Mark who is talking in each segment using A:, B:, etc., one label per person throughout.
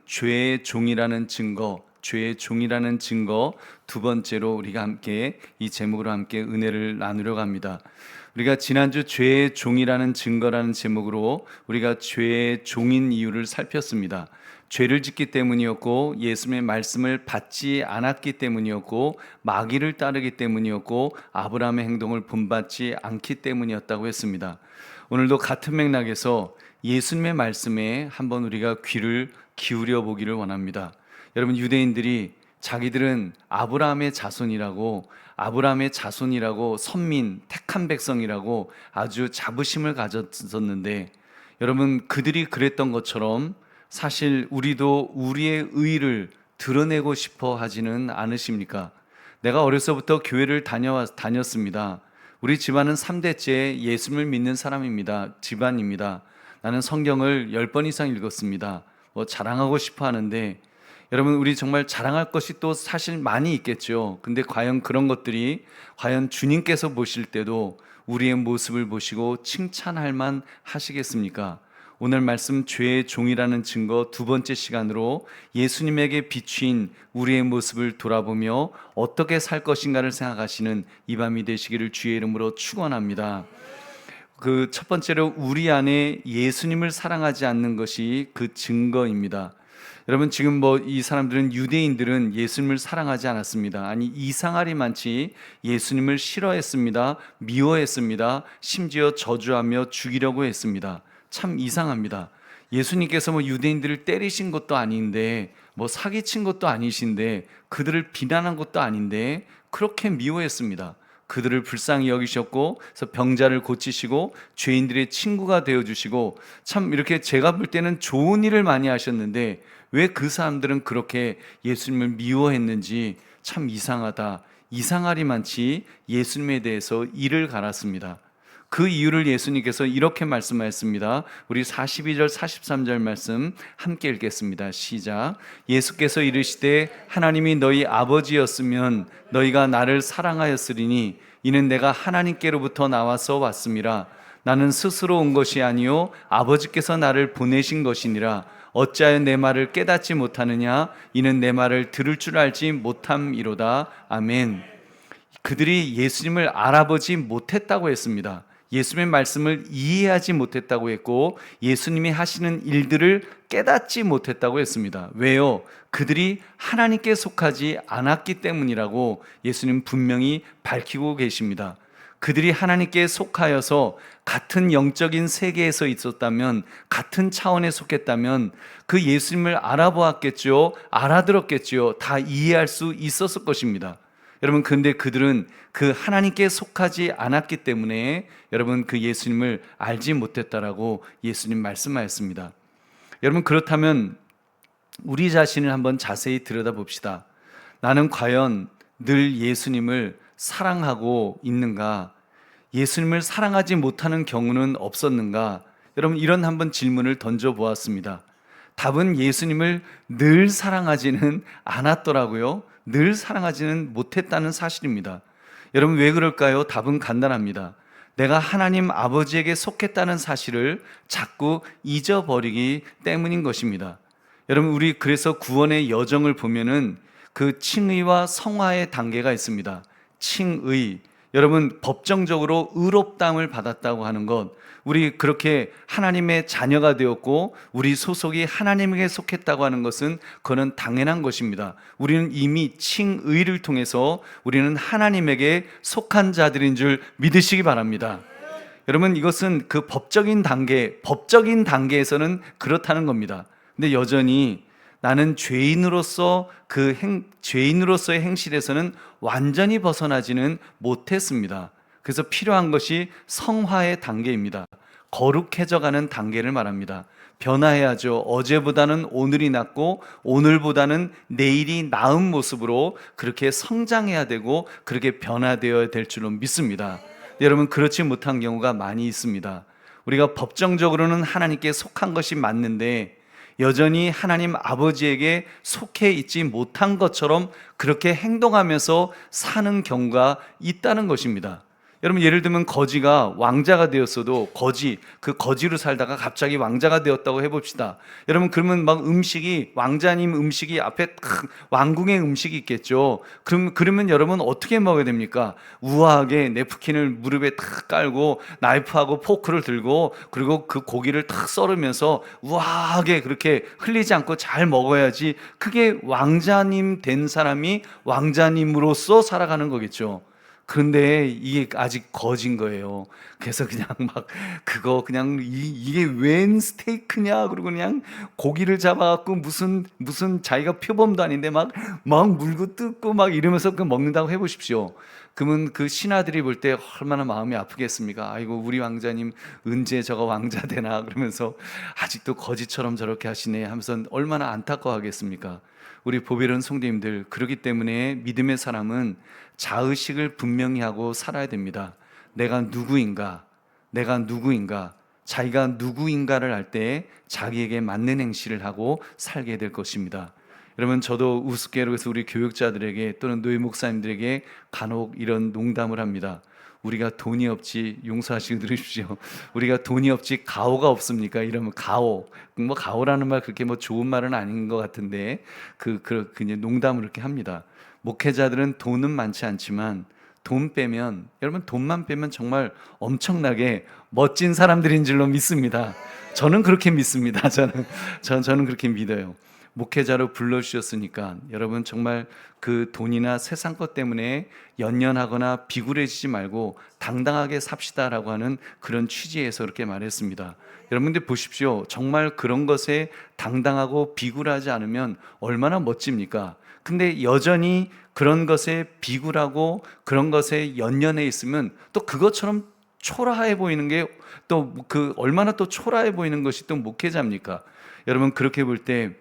A: 죄의 종이라는 증거 두 번째로 우리가 함께 이 제목으로 함께 은혜를 나누려고 합니다. 우리가 지난주 죄의 종이라는 증거라는 제목으로 우리가 죄의 종인 이유를 살폈습니다. 죄를 짓기 때문이었고, 예수님의 말씀을 받지 않았기 때문이었고, 마귀를 따르기 때문이었고, 아브라함의 행동을 본받지 않기 때문이었다고 했습니다. 오늘도 같은 맥락에서 예수님의 말씀에 한번 우리가 귀를 기울여 보기를 원합니다. 여러분, 유대인들이 자기들은 아브라함의 자손이라고 선민, 택한 백성이라고 아주 자부심을 가졌었는데, 여러분, 그들이 그랬던 것처럼 사실 우리도 우리의 의의를 드러내고 싶어 하지는 않으십니까? 내가 어려서부터 교회를 다녔습니다. 우리 집안은 3대째 예수님을 믿는 집안입니다. 나는 성경을 10번 이상 읽었습니다. 자랑하고 싶어 하는데, 여러분, 우리 정말 자랑할 것이 또 사실 많이 있겠죠. 근데 과연 그런 것들이 과연 주님께서 보실 때도 우리의 모습을 보시고 칭찬할 만 하시겠습니까? 오늘 말씀 죄의 종이라는 증거 두 번째 시간으로 예수님에게 비추인 우리의 모습을 돌아보며 어떻게 살 것인가를 생각하시는 이 밤이 되시기를 주의 이름으로 축원합니다. 그 첫 번째로 우리 안에 예수님을 사랑하지 않는 것이 그 증거입니다. 여러분, 지금 이 사람들은, 유대인들은 예수님을 사랑하지 않았습니다. 아니, 이상하리 많지 예수님을 싫어했습니다. 미워했습니다. 심지어 저주하며 죽이려고 했습니다. 참 이상합니다. 예수님께서 유대인들을 때리신 것도 아닌데, 사기친 것도 아니신데, 그들을 비난한 것도 아닌데 그렇게 미워했습니다. 그들을 불쌍히 여기셨고, 그래서 병자를 고치시고 죄인들의 친구가 되어주시고, 참 이렇게 제가 볼 때는 좋은 일을 많이 하셨는데 왜 그 사람들은 그렇게 예수님을 미워했는지 참 이상하다, 이상하리 많지 예수님에 대해서 이를 갈았습니다. 그 이유를 예수님께서 이렇게 말씀하셨습니다. 우리 42절 43절 말씀 함께 읽겠습니다. 시작. 예수께서 이르시되 하나님이 너희 아버지였으면 너희가 나를 사랑하였으리니 이는 내가 하나님께로부터 나와서 왔음이라. 나는 스스로 온 것이 아니요 아버지께서 나를 보내신 것이니라. 어찌하여 내 말을 깨닫지 못하느냐? 이는 내 말을 들을 줄 알지 못함이로다. 아멘. 그들이 예수님을 알아보지 못했다고 했습니다. 예수님의 말씀을 이해하지 못했다고 했고, 예수님이 하시는 일들을 깨닫지 못했다고 했습니다. 왜요? 그들이 하나님께 속하지 않았기 때문이라고 예수님 분명히 밝히고 계십니다. 그들이 하나님께 속하여서 같은 영적인 세계에서 있었다면, 같은 차원에 속했다면 그 예수님을 알아보았겠죠, 알아들었겠죠, 다 이해할 수 있었을 것입니다. 여러분, 근데 그들은 그 하나님께 속하지 않았기 때문에 여러분, 그 예수님을 알지 못했다라고 예수님 말씀하셨습니다. 여러분, 그렇다면 우리 자신을 한번 자세히 들여다봅시다. 나는 과연 늘 예수님을 사랑하고 있는가? 예수님을 사랑하지 못하는 경우는 없었는가? 여러분, 이런 한번 질문을 던져보았습니다. 답은 예수님을 늘 사랑하지는 않았더라고요. 늘 사랑하지는 못했다는 사실입니다. 여러분, 왜 그럴까요? 답은 간단합니다. 내가 하나님 아버지에게 속했다는 사실을 자꾸 잊어버리기 때문인 것입니다. 여러분, 우리 그래서 구원의 여정을 보면은 그 칭의와 성화의 단계가 있습니다. 칭의, 여러분, 법정적으로 의롭다함을 받았다고 하는 것, 우리 그렇게 하나님의 자녀가 되었고 우리 소속이 하나님에게 속했다고 하는 것은 그건 당연한 것입니다. 우리는 이미 칭의를 통해서 우리는 하나님에게 속한 자들인 줄 믿으시기 바랍니다. 여러분, 이것은 그 법적인 단계에서는 그렇다는 겁니다. 근데 여전히 나는 죄인으로서의 행실에서는 완전히 벗어나지는 못했습니다. 그래서 필요한 것이 성화의 단계입니다. 거룩해져가는 단계를 말합니다. 변화해야죠. 어제보다는 오늘이 낫고 오늘보다는 내일이 나은 모습으로 그렇게 성장해야 되고 그렇게 변화되어야 될 줄로 믿습니다. 여러분, 그렇지 못한 경우가 많이 있습니다. 우리가 법정적으로는 하나님께 속한 것이 맞는데 여전히 하나님 아버지에게 속해 있지 못한 것처럼 그렇게 행동하면서 사는 경우가 있다는 것입니다. 여러분 예를 들면 거지가 왕자가 되었어도 그 거지로 살다가 갑자기 왕자가 되었다고 해봅시다. 여러분 그러면 막 음식이 왕자님 음식이 앞에 탁 왕궁의 음식이 있겠죠. 그러면 여러분 어떻게 먹어야 됩니까? 우아하게 냅킨을 무릎에 탁 깔고 나이프하고 포크를 들고 그리고 그 고기를 탁 썰으면서 우아하게 그렇게 흘리지 않고 잘 먹어야지 그게 왕자님 된 사람이 왕자님으로서 살아가는 거겠죠. 그런데 이게 아직 거진 거예요. 그래서 그냥 막 그거 그냥 이게 웬 스테이크냐 그러고 그냥 고기를 잡아갖고 무슨 자기가 표범도 아닌데 막 물고 뜯고 막 이러면서 그 먹는다고 해보십시오. 그러면 그 신하들이 볼 때 얼마나 마음이 아프겠습니까? 아이고 우리 왕자님 언제 저거 왕자 되나 그러면서 아직도 거지처럼 저렇게 하시네 하면서 얼마나 안타까워하겠습니까? 우리 보배로운 성도님들, 그렇기 때문에 믿음의 사람은 자의식을 분명히 하고 살아야 됩니다. 내가 누구인가? 자기가 누구인가를 알 때 자기에게 맞는 행실을 하고 살게 될 것입니다. 여러분 저도 우스갯소리로 우리 교육자들에게 또는 노예 목사님들에게 간혹 이런 농담을 합니다. 우리가 돈이 없지, 용서하시고 들으십시오. 우리가 돈이 없지 가오가 없습니까? 이러면 가오. 뭐 가오라는 말 그렇게 뭐 좋은 말은 아닌 것 같은데 그냥 농담을 이렇게 합니다. 목회자들은 돈은 많지 않지만 돈 빼면, 여러분 돈만 빼면 정말 엄청나게 멋진 사람들인 줄로 믿습니다. 저는 그렇게 믿습니다. 저는 그렇게 믿어요. 목회자로 불러주셨으니까 여러분 정말 그 돈이나 세상 것 때문에 연연하거나 비굴해지지 말고 당당하게 삽시다라고 하는 그런 취지에서 그렇게 말했습니다. 여러분들 보십시오. 정말 그런 것에 당당하고 비굴하지 않으면 얼마나 멋집니까? 근데 여전히 그런 것에 비굴하고 그런 것에 연연해 있으면 또 그것처럼 초라해 보이는 게 또 얼마나 또 초라해 보이는 것이 또 목회자입니까? 여러분 그렇게 볼 때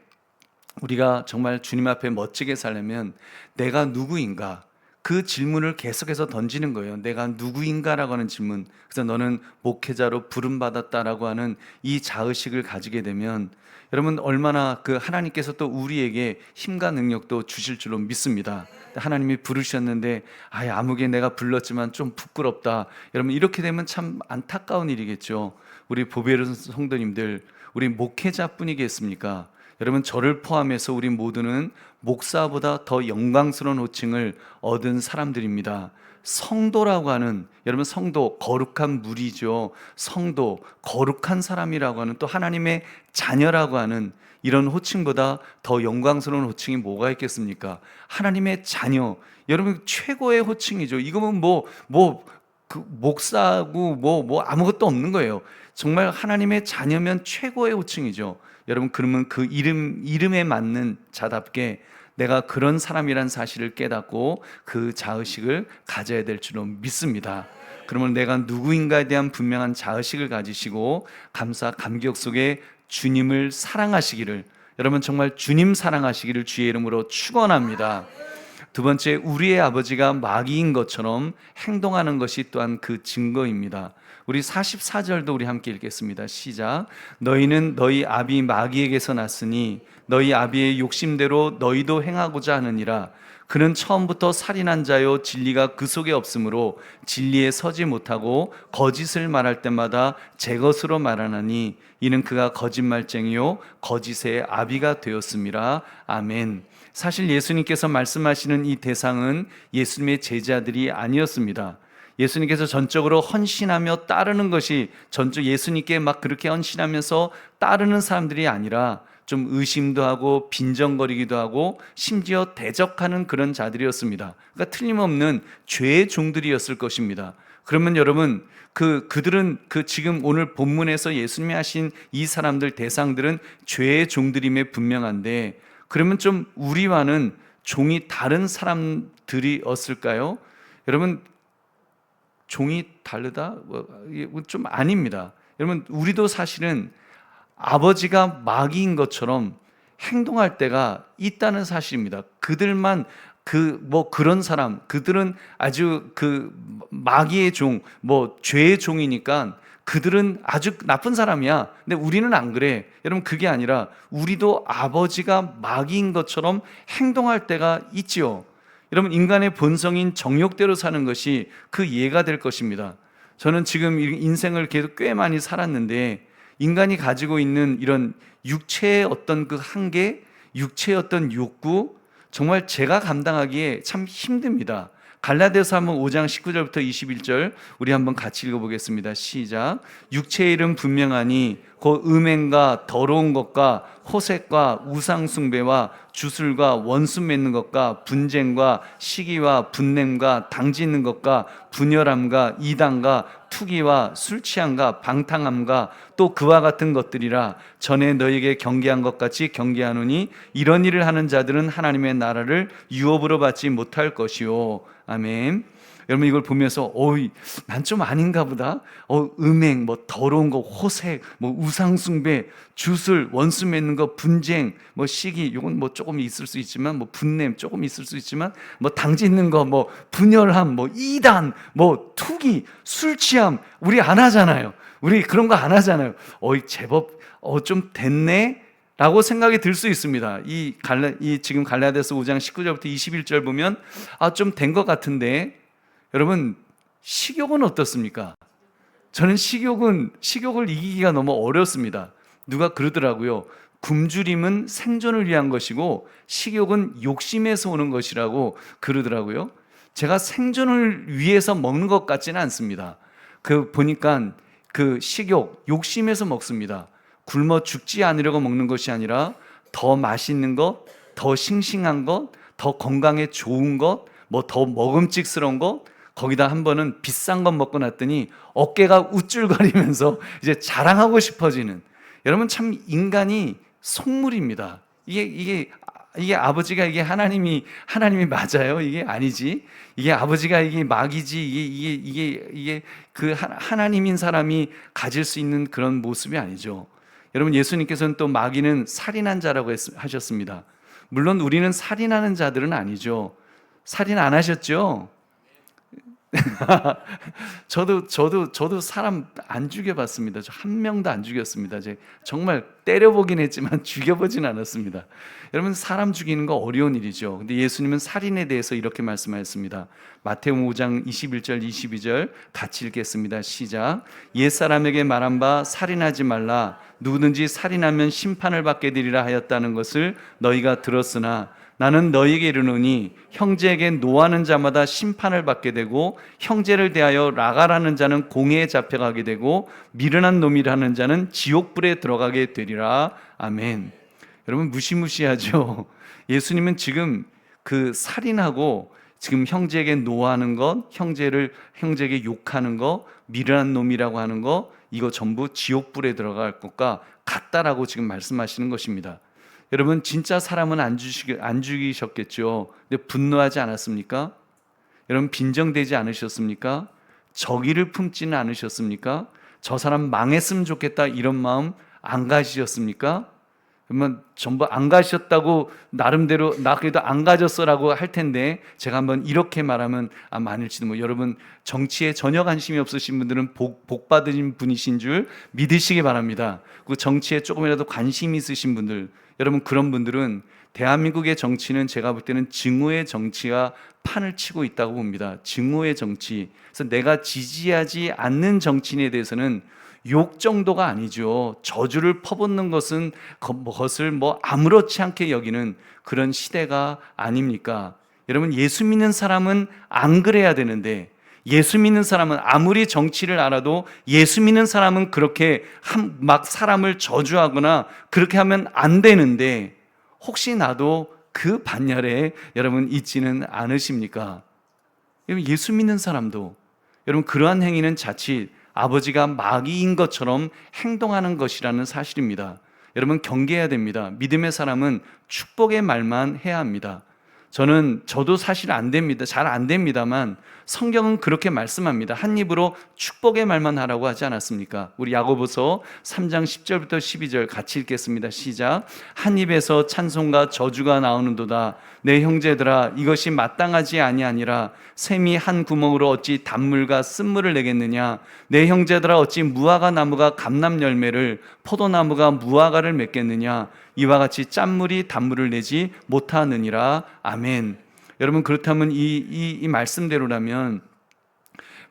A: 우리가 정말 주님 앞에 멋지게 살려면 내가 누구인가? 그 질문을 계속해서 던지는 거예요. 내가 누구인가라고 하는 질문. 그래서 너는 목회자로 부름받았다라고 하는 이 자의식을 가지게 되면 여러분 얼마나 그 하나님께서 또 우리에게 힘과 능력도 주실 줄로 믿습니다. 하나님이 부르셨는데 아무개 내가 불렀지만 좀 부끄럽다. 여러분 이렇게 되면 참 안타까운 일이겠죠. 우리 보배로운 성도님들, 우리 목회자뿐이겠습니까? 여러분 저를 포함해서 우리 모두는 목사보다 더 영광스러운 호칭을 얻은 사람들입니다. 성도라고 하는, 여러분 성도 거룩한 무리죠. 성도 거룩한 사람이라고 하는, 또 하나님의 자녀라고 하는 이런 호칭보다 더 영광스러운 호칭이 뭐가 있겠습니까? 하나님의 자녀. 여러분 최고의 호칭이죠. 이거는 목사고 아무것도 없는 거예요. 정말 하나님의 자녀면 최고의 호칭이죠. 여러분 그러면 그 이름에 맞는 자답게 내가 그런 사람이란 사실을 깨닫고 그 자의식을 가져야 될 줄로 믿습니다. 그러면 내가 누구인가에 대한 분명한 자의식을 가지시고 감격 속에 주님을 사랑하시기를, 여러분 정말 주님 사랑하시기를 주의 이름으로 축원합니다. 두 번째, 우리의 아버지가 마귀인 것처럼 행동하는 것이 또한 그 증거입니다. 우리 44절도 우리 함께 읽겠습니다. 시작. 너희는 너희 아비 마귀에게서 났으니 너희 아비의 욕심대로 너희도 행하고자 하느니라. 그는 처음부터 살인한 자요 진리가 그 속에 없으므로 진리에 서지 못하고 거짓을 말할 때마다 제 것으로 말하나니 이는 그가 거짓말쟁이요 거짓의 아비가 되었음이라. 아멘. 사실 예수님께서 말씀하시는 이 대상은 예수님의 제자들이 아니었습니다. 예수님께서 전적으로 헌신하며 따르는 것이 예수님께 막 그렇게 헌신하면서 따르는 사람들이 아니라 좀 의심도 하고 빈정거리기도 하고 심지어 대적하는 그런 자들이었습니다. 그러니까 틀림없는 죄의 종들이었을 것입니다. 그러면 여러분 그들은 지금 오늘 본문에서 예수님이 하신 이 사람들 대상들은 죄의 종들임에 분명한데, 그러면 좀 우리와는 종이 다른 사람들이었을까요? 여러분 종이 다르다? 좀 아닙니다. 여러분 우리도 사실은 아버지가 마귀인 것처럼 행동할 때가 있다는 사실입니다. 그들만 그런 사람, 그들은 아주 마귀의 종, 죄의 종이니까 그들은 아주 나쁜 사람이야. 근데 우리는 안 그래. 여러분 그게 아니라 우리도 아버지가 마귀인 것처럼 행동할 때가 있지요. 여러분, 인간의 본성인 정욕대로 사는 것이 그 예가 될 것입니다. 저는 지금 인생을 계속 꽤 많이 살았는데 인간이 가지고 있는 이런 육체의 어떤 그 한계, 육체의 어떤 욕구, 정말 제가 감당하기에 참 힘듭니다. 갈라디아서 한번 5장 19절부터 21절 우리 한번 같이 읽어보겠습니다. 시작. 육체의 일은 분명하니 곧 음행과 더러운 것과 호색과 우상숭배와 주술과 원수 맺는 것과 분쟁과 시기와 분냄과 당짓는 것과 분열함과 이단과 투기와 술 취함과 방탕함과 또 그와 같은 것들이라. 전에 너에게 경계한 것 같이 경계하노니 이런 일을 하는 자들은 하나님의 나라를 유업으로 받지 못할 것이요. 아멘. 여러분, 이걸 보면서 난 좀 아닌가 보다. 음행, 뭐 더러운 거, 호색, 뭐 우상숭배, 주술, 원수 맺는 거, 분쟁, 뭐 시기, 이건 뭐 조금 있을 수 있지만, 뭐 분냄 조금 있을 수 있지만, 뭐 당짓는 거, 뭐 분열함, 뭐 이단, 뭐 투기, 술 취함, 우리 안 하잖아요. 우리 그런 거 안 하잖아요. 제법 좀 됐네. 라고 생각이 들 수 있습니다. 지금 갈라디아서 5장 19절부터 21절 보면 좀 된 것 같은데, 여러분, 식욕은 어떻습니까? 저는 식욕을 이기기가 너무 어렵습니다. 누가 그러더라고요. 굶주림은 생존을 위한 것이고 식욕은 욕심에서 오는 것이라고 그러더라고요. 제가 생존을 위해서 먹는 것 같지는 않습니다. 보니까 그 식욕, 욕심에서 먹습니다. 굶어 죽지 않으려고 먹는 것이 아니라 더 맛있는 것, 더 싱싱한 것, 더 건강에 좋은 것, 뭐 더 먹음직스러운 것, 거기다 한 번은 비싼 것 먹고 났더니 어깨가 우쭐거리면서 이제 자랑하고 싶어지는. 여러분, 참 인간이 속물입니다. 이게 아버지가 이게 하나님이 맞아요? 이게 아니지. 이게 아버지가 이게 마귀지. 이게 그 하나님인 사람이 가질 수 있는 그런 모습이 아니죠. 여러분, 예수님께서는 또 마귀는 살인한 자라고 하셨습니다. 물론 우리는 살인하는 자들은 아니죠. 살인 안 하셨죠? 저도 사람 안 죽여봤습니다. 저 한 명도 안 죽였습니다. 정말 때려보긴 했지만 죽여보진 않았습니다. 여러분, 사람 죽이는 거 어려운 일이죠. 근데 예수님은 살인에 대해서 이렇게 말씀하셨습니다. 마태복음 5장 21절 22절 같이 읽겠습니다. 시작. 옛사람에게 말한 바 살인하지 말라. 누구든지 살인하면 심판을 받게 되리라 하였다는 것을 너희가 들었으나 나는 너희에게 이르노니 형제에게 노하는 자마다 심판을 받게 되고 형제를 대하여 라갈하는 자는 공회에 잡혀가게 되고 미련한 놈이라는 자는 지옥불에 들어가게 되리라. 아멘. 여러분, 무시무시하죠. 예수님은 지금 그 살인하고 지금 형제에게 노하는 것, 형제에게 욕하는 것, 미련한 놈이라고 하는 것, 이거 전부 지옥불에 들어갈 것과 같다라고 지금 말씀하시는 것입니다. 여러분, 진짜 사람은 안 죽이셨겠죠. 근데 분노하지 않았습니까? 여러분, 빈정되지 않으셨습니까? 적의를 품지는 않으셨습니까? 저 사람 망했으면 좋겠다 이런 마음 안 가지셨습니까? 그러면 전부 안 가셨다고 나름대로 나 그래도 안 가졌어라고 할 텐데, 제가 한번 이렇게 말하면 많을지도 뭐. 여러분, 정치에 전혀 관심이 없으신 분들은 복 받으신 분이신 줄 믿으시기 바랍니다. 그 정치에 조금이라도 관심이 있으신 분들, 여러분, 그런 분들은 대한민국의 정치는 제가 볼 때는 증오의 정치가 판을 치고 있다고 봅니다. 증오의 정치. 그래서 내가 지지하지 않는 정치인에 대해서는 욕 정도가 아니죠. 저주를 퍼붓는 것을 아무렇지 않게 여기는 그런 시대가 아닙니까? 여러분, 예수 믿는 사람은 안 그래야 되는데, 예수 믿는 사람은 아무리 정치를 알아도 예수 믿는 사람은 그렇게 막 사람을 저주하거나 그렇게 하면 안 되는데, 혹시 나도 그 반열에 여러분 있지는 않으십니까? 여러분, 예수 믿는 사람도 여러분 그러한 행위는 자칫 아버지가 마귀인 것처럼 행동하는 것이라는 사실입니다. 여러분, 경계해야 됩니다. 믿음의 사람은 축복의 말만 해야 합니다. 저도 사실 안 됩니다. 잘 안 됩니다만 성경은 그렇게 말씀합니다. 한 입으로 축복의 말만 하라고 하지 않았습니까? 우리 야고보서 3장 10절부터 12절 같이 읽겠습니다. 시작. 한 입에서 찬송과 저주가 나오는도다. 내 형제들아, 이것이 마땅하지 아니하니라. 샘이 한 구멍으로 어찌 단물과 쓴물을 내겠느냐. 내 형제들아, 어찌 무화과 나무가 감람 열매를, 포도나무가 무화과를 맺겠느냐. 이와 같이 짠물이 단물을 내지 못하느니라. 아멘. 여러분 그렇다면 이 말씀대로라면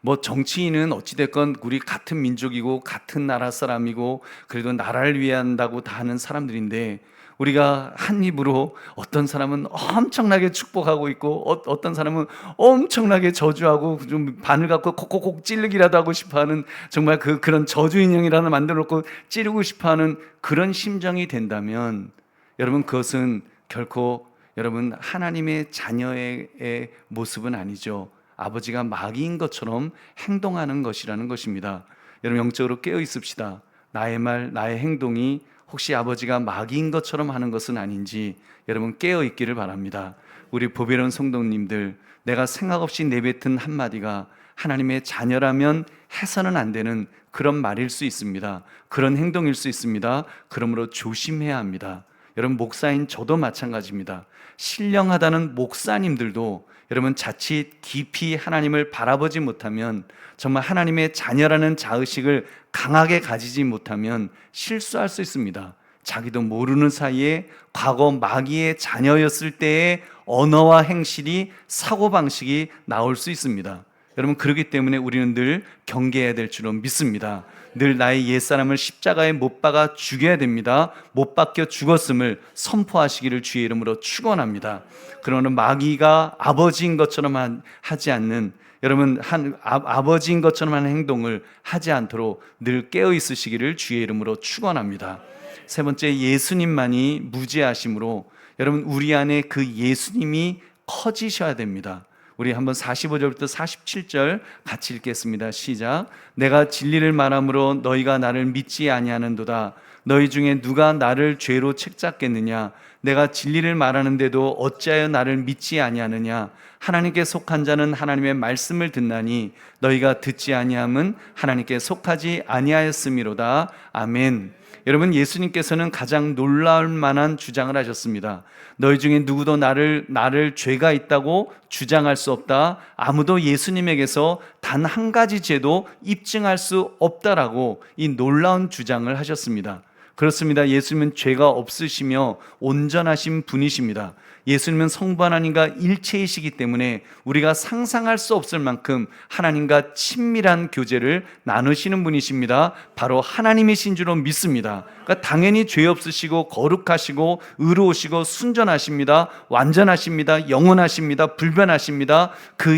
A: 뭐 정치인은 어찌됐건 우리 같은 민족이고 같은 나라 사람이고 그래도 나라를 위해 한다고 다 하는 사람들인데, 우리가 한 입으로 어떤 사람은 엄청나게 축복하고 있고 어떤 사람은 엄청나게 저주하고 좀 바늘 갖고 콕콕콕 찌르기라도 하고 싶어하는, 정말 그런 저주 인형이라도 만들어 놓고 찌르고 싶어하는 그런 심정이 된다면, 여러분 그것은 결코 여러분 하나님의 자녀의 모습은 아니죠. 아버지가 마귀인 것처럼 행동하는 것이라는 것입니다. 여러분 영적으로 깨어 있읍시다. 나의 말, 나의 행동이 혹시 아버지가 마귀인 것처럼 하는 것은 아닌지 여러분 깨어 있기를 바랍니다. 우리 보배로운 성도님들, 내가 생각 없이 내뱉은 한마디가 하나님의 자녀라면 해서는 안 되는 그런 말일 수 있습니다. 그런 행동일 수 있습니다. 그러므로 조심해야 합니다. 여러분 목사인 저도 마찬가지입니다. 신령하다는 목사님들도 여러분 자칫 깊이 하나님을 바라보지 못하면, 정말 하나님의 자녀라는 자의식을 강하게 가지지 못하면 실수할 수 있습니다. 자기도 모르는 사이에 과거 마귀의 자녀였을 때의 언어와 행실이, 사고방식이 나올 수 있습니다. 여러분 그렇기 때문에 우리는 늘 경계해야 될 줄로 믿습니다. 늘 나의 옛사람을 십자가에 못 박아 죽여야 됩니다. 못 박혀 죽었음을 선포하시기를 주의 이름으로 축원합니다. 그러나 마귀가 아버지인 것처럼 하지 않는, 여러분 아버지인 것처럼 하는 행동을 하지 않도록 늘 깨어 있으시기를 주의 이름으로 축원합니다. 세 번째, 예수님만이 무죄하심으로 여러분 우리 안에 그 예수님이 커지셔야 됩니다. 우리 한번 45절부터 47절 같이 읽겠습니다. 시작. 내가 진리를 말함으로 너희가 나를 믿지 아니하는도다. 너희 중에 누가 나를 죄로 책잡겠느냐? 내가 진리를 말하는데도 어찌하여 나를 믿지 아니하느냐? 하나님께 속한 자는 하나님의 말씀을 듣나니 너희가 듣지 아니함은 하나님께 속하지 아니하였음이로다. 아멘. 여러분 예수님께서는 가장 놀라울 만한 주장을 하셨습니다. 너희 중에 누구도 나를 죄가 있다고 주장할 수 없다. 아무도 예수님에게서 단 한 가지 죄도 입증할 수 없다라고 이 놀라운 주장을 하셨습니다. 그렇습니다. 예수님은 죄가 없으시며 온전하신 분이십니다. 예수님은 성부 하나님과 일체이시기 때문에 우리가 상상할 수 없을 만큼 하나님과 친밀한 교제를 나누시는 분이십니다. 바로 하나님이신 줄로 믿습니다. 그러니까 당연히 죄 없으시고 거룩하시고 의로우시고 순전하십니다. 완전하십니다. 영원하십니다. 불변하십니다. 그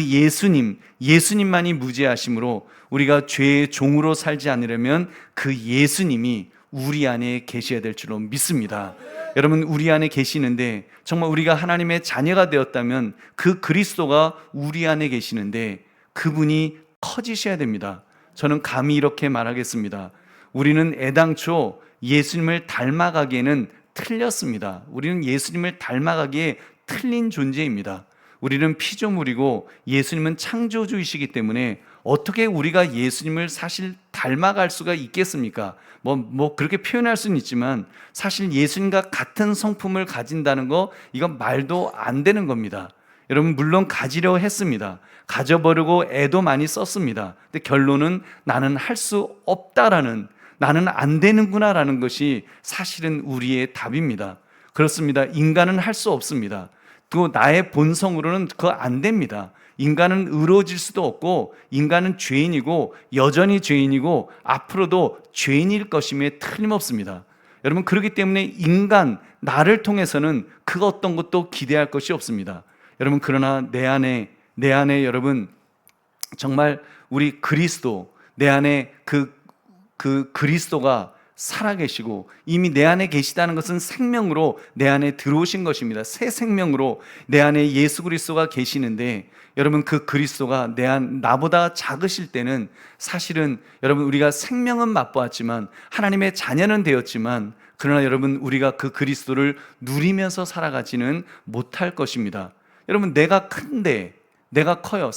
A: 예수님만이 무죄하심으로 우리가 죄의 종으로 살지 않으려면 그 예수님이 우리 안에 계셔야 될 줄로 믿습니다. 여러분 우리 안에 계시는데, 정말 우리가 하나님의 자녀가 되었다면 그 그리스도가 우리 안에 계시는데 그분이 커지셔야 됩니다. 저는 감히 이렇게 말하겠습니다. 우리는 애당초 예수님을 닮아가기에는 틀렸습니다. 우리는 예수님을 닮아가기에 틀린 존재입니다. 우리는 피조물이고 예수님은 창조주이시기 때문에 어떻게 우리가 예수님을 사실 닮아갈 수가 있겠습니까? 뭐 그렇게 표현할 수는 있지만 사실 예수님과 같은 성품을 가진다는 거, 이건 말도 안 되는 겁니다. 여러분 물론 가지려 했습니다. 가져버리고 애도 많이 썼습니다. 근데 결론은 나는 할 수 없다라는, 나는 안 되는구나라는 것이 사실은 우리의 답입니다. 그렇습니다. 인간은 할 수 없습니다. 또 나의 본성으로는 그거 안 됩니다. 인간은 의로워질 수도 없고 인간은 죄인이고 여전히 죄인이고 앞으로도 죄인일 것임에 틀림없습니다. 여러분 그렇기 때문에 인간, 나를 통해서는 그 어떤 것도 기대할 것이 없습니다. 여러분 그러나 내 안에 여러분 정말 우리 그리스도, 내 안에 그 그리스도가 살아계시고 이미 내 안에 계시다는 것은 생명으로 내 안에 들어오신 것입니다. 새 생명으로 내 안에 예수 그리스도가 계시는데, 여러분 그 그리스도가 나보다 작으실 때는 사실은 여러분 우리가 생명은 맛보았지만 하나님의 자녀는 되었지만, 그러나 여러분 우리가 그 그리스도를 누리면서 살아가지는 못할 것입니다. 여러분 내가 큰데, 내가 커요.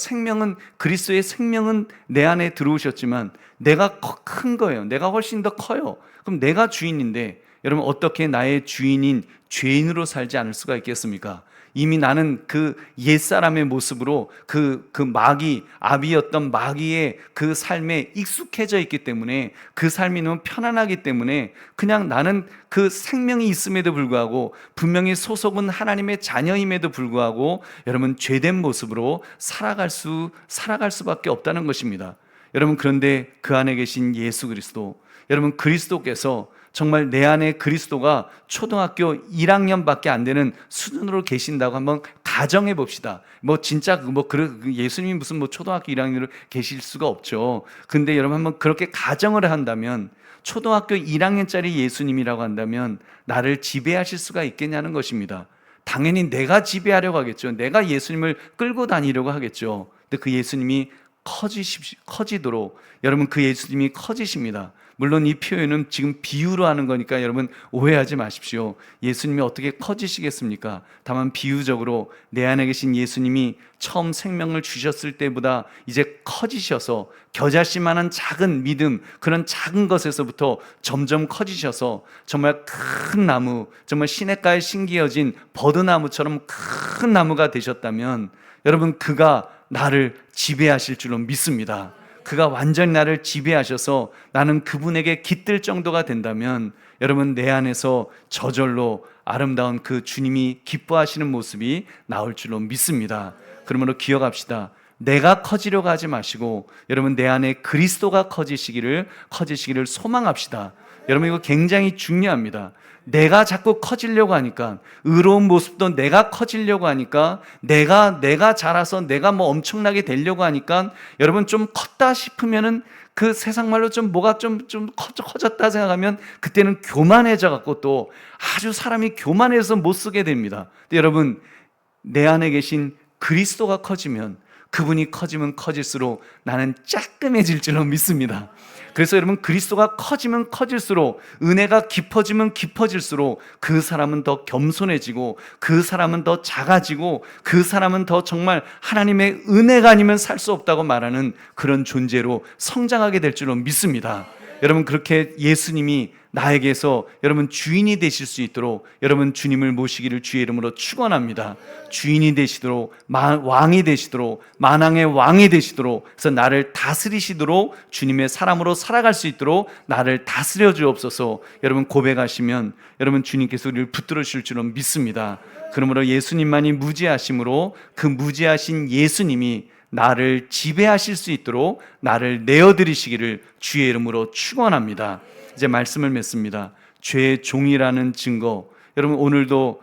A: 그리스도의 생명은 내 안에 들어오셨지만 내가 큰 거예요. 내가 훨씬 더 커요. 그럼 내가 주인인데 여러분 어떻게 나의 주인인 죄인으로 살지 않을 수가 있겠습니까? 이미 나는 그 옛사람의 모습으로 그 마귀, 아비였던 마귀의 그 삶에 익숙해져 있기 때문에, 그 삶이 너무 편안하기 때문에 그냥 나는 그 생명이 있음에도 불구하고, 분명히 소속은 하나님의 자녀임에도 불구하고 여러분 죄된 모습으로 살아갈 수밖에 없다는 것입니다. 여러분, 그런데 그 안에 계신 예수 그리스도, 여러분 그리스도께서 정말 내 안에 그리스도가 초등학교 1학년밖에 안 되는 수준으로 계신다고 한번 가정해 봅시다. 진짜 예수님이 무슨 초등학교 1학년으로 계실 수가 없죠. 근데 여러분 한번 그렇게 가정을 한다면, 초등학교 1학년짜리 예수님이라고 한다면 나를 지배하실 수가 있겠냐는 것입니다. 당연히 내가 지배하려고 하겠죠. 내가 예수님을 끌고 다니려고 하겠죠. 근데 그 예수님이 커지도록, 여러분 그 예수님이 커지십니다. 물론 이 표현은 지금 비유로 하는 거니까 여러분 오해하지 마십시오. 예수님이 어떻게 커지시겠습니까? 다만 비유적으로 내 안에 계신 예수님이 처음 생명을 주셨을 때보다 이제 커지셔서 겨자씨만한 작은 믿음, 그런 작은 것에서부터 점점 커지셔서 정말 큰 나무, 정말 시냇가에 심기어진 버드나무처럼 큰 나무가 되셨다면, 여러분 그가 나를 지배하실 줄로 믿습니다. 그가 완전히 나를 지배하셔서 나는 그분에게 깃들 정도가 된다면, 여러분 내 안에서 저절로 아름다운 그 주님이 기뻐하시는 모습이 나올 줄로 믿습니다. 그러므로 기억합시다. 내가 커지려고 하지 마시고 여러분 내 안에 그리스도가 커지시기를 소망합시다. 여러분 이거 굉장히 중요합니다. 내가 자꾸 커지려고 하니까, 의로운 모습도 내가 커지려고 하니까, 내가 자라서 내가 엄청나게 되려고 하니까, 여러분 좀 컸다 싶으면은 그 세상 말로 뭐가 좀 커졌다 생각하면 그때는 교만해져 갖고 또 아주 사람이 교만해서 못 쓰게 됩니다. 근데 여러분 내 안에 계신 그리스도가 커지면, 그분이 커지면 커질수록 나는 쬐끔해질 줄로 믿습니다. 그래서 여러분 그리스도가 커지면 커질수록, 은혜가 깊어지면 깊어질수록 그 사람은 더 겸손해지고, 그 사람은 더 작아지고, 그 사람은 더 정말 하나님의 은혜가 아니면 살 수 없다고 말하는 그런 존재로 성장하게 될 줄로 믿습니다. 여러분 그렇게 예수님이 나에게서 여러분 주인이 되실 수 있도록 여러분 주님을 모시기를 주의 이름으로 축원합니다. 주인이 되시도록, 왕이 되시도록, 만왕의 왕이 되시도록, 그래서 나를 다스리시도록, 주님의 사람으로 살아갈 수 있도록 나를 다스려 주옵소서. 여러분 고백하시면 여러분 주님께서 우리를 붙들어 주실 줄로 믿습니다. 그러므로 예수님만이 무지하심으로 그 무지하신 예수님이 나를 지배하실 수 있도록 나를 내어드리시기를 주의 이름으로 축원합니다. 이제 말씀을 맺습니다. 죄의 종이라는 증거, 여러분 오늘도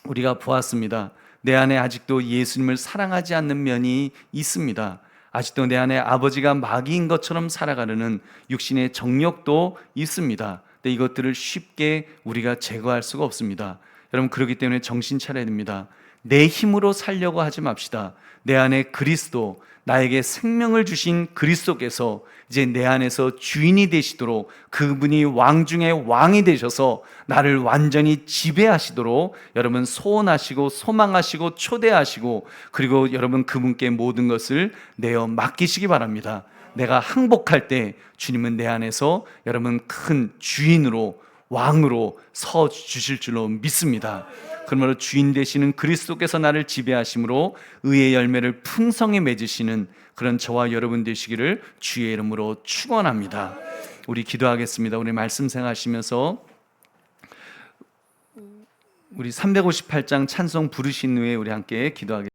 A: 우리가 보았습니다. 내 안에 아직도 예수님을 사랑하지 않는 면이 있습니다. 아직도 내 안에 아버지가 마귀인 것처럼 살아가려는 육신의 정욕도 있습니다. 근데 이것들을 쉽게 우리가 제거할 수가 없습니다. 여러분 그렇기 때문에 정신 차려야 됩니다. 내 힘으로 살려고 하지 맙시다. 내 안에 그리스도, 나에게 생명을 주신 그리스도께서 이제 내 안에서 주인이 되시도록, 그분이 왕 중에 왕이 되셔서 나를 완전히 지배하시도록 여러분 소원하시고 소망하시고 초대하시고, 그리고 여러분 그분께 모든 것을 내어 맡기시기 바랍니다. 내가 항복할 때 주님은 내 안에서 여러분 큰 주인으로, 왕으로 서 주실 줄로 믿습니다. 그러므로 주인 되시는 그리스도께서 나를 지배하심으로 의의 열매를 풍성히 맺으시는 그런 저와 여러분 되시기를 주의 이름으로 축원합니다. 우리 기도하겠습니다. 우리 말씀 생각하시면서 우리 358장 찬송 부르신 후에 우리 함께 기도하겠습니다.